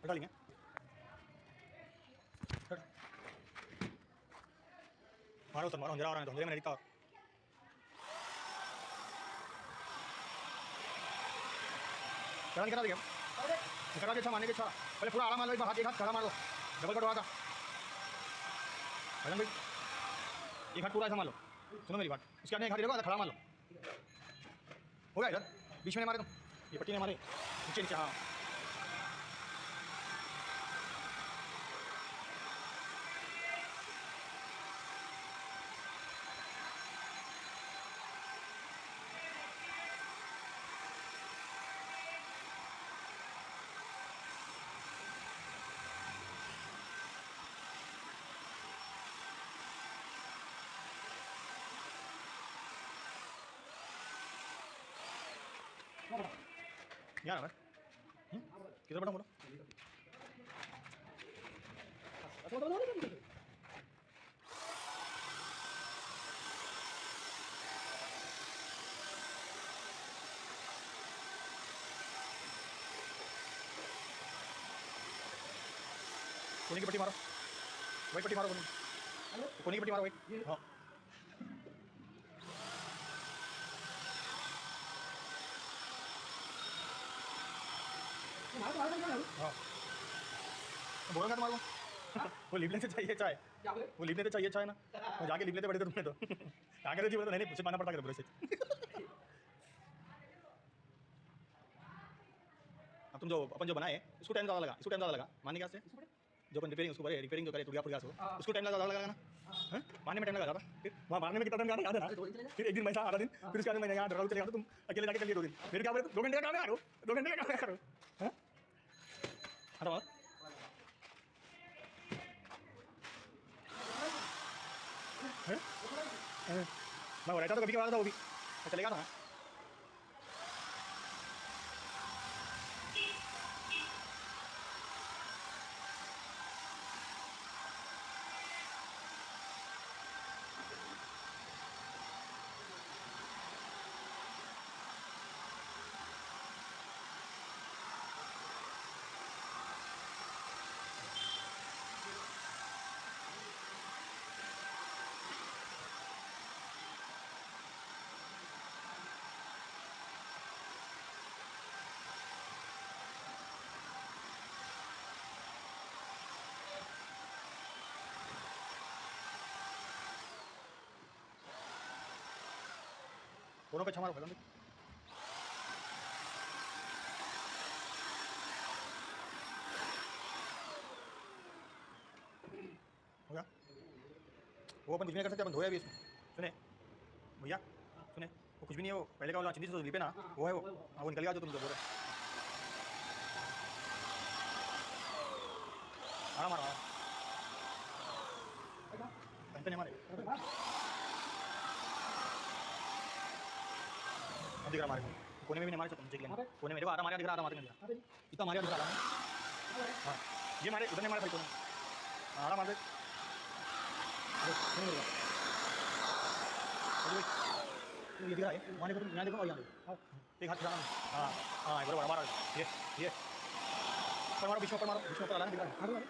हटा लेंगे। मारो सर, मारो, अंधेरा हो रहा है तो अंधेरे में नहीं दिखता। चलन करा दिया, करा के अच्छा मारने के अच्छा, पहले पूरा आड़ा मार लो, एक बार हाथ, एक हाथ खड़ा मार लो, डबल कट हुआ था भजन भाई, एक हाथ पूरा ऐसा मार लो। सुनो मेरी बात, उसके आगे एक हाथ देखो, खड़ा मार लो, हो गया इधर बीच में मारे तुम, ये पट्टी ने मारे नीचे नीचे। हाँ यार है किधर बड़ा बोलो। कोने की पट्टी मारो, वही पट्टी मारो, कोने की पट्टी मारो वही। हाँ हाँ बोलो क्या मारो। वो लिप लेते चाहिए चाय, वो लिप लेते चाहिए चाय ना, वो जाके लिप लेते बड़े थे तुमने तो क्या करे जी, बोले तो नहीं उसे मानना पड़ता बुरे से। अब तुम जो अपन जो बनाए उसको टाइम ज़्यादा लगा, इसको टाइम ज़्यादा लगा मानने क्या से, जो अपन रिपेयरिंग उसको करे, रिपेयरिंग जो करे टूट गया उसको टाइम ज़्यादा लगा ना, मारने में टाइम लगा था। फिर वहाँ मारने में कितना टाइम याद है ना। फिर एक दिन मैं था आधा दिन, फिर उसके बाद मैं यहाँ डरा चले गया, तुम अकेले जाके चलिए 2 दिन, फिर क्या बोले 2 घंटे का काम है करो, 2 घंटे का काम है करो। हटाओ मैं रहता तो कभी के बाद था वो भी चलेगा था। दोनों पे अच्छा मारो भजन हो गया। वो अपन कुछ भी नहीं कर सकते, अपन धोया भी इसमें। सुने भैया, सुने वो कुछ भी नहीं है, वो पहले का वाला चिंदी से लिपे ना, वो है वो। हाँ वो निकल गया जो तुम जो बोल रहे। हाँ मारो कहीं पे नहीं मारे, अब दिख रहा हमारे को कोने में भी नहीं मारे, तुम देख लेना कोने में देखो, आधा मारा दिख रहा, आधा मारते नहीं दिख रहा, इतना मारा दिख रहा है। हाँ ये मारे उधर नहीं मारे भाई कोने, आधा मार दे नहीं मिलेगा। ये दिख रहा है वहाँ देखो, तुम यहाँ देखो और यहाँ देखो, एक हाथ खिलाना। हाँ हाँ बराबर हमारा ये ऊपर मारो, बीच में ऊपर मारो, बीच में ऊपर आना दिख रहा है।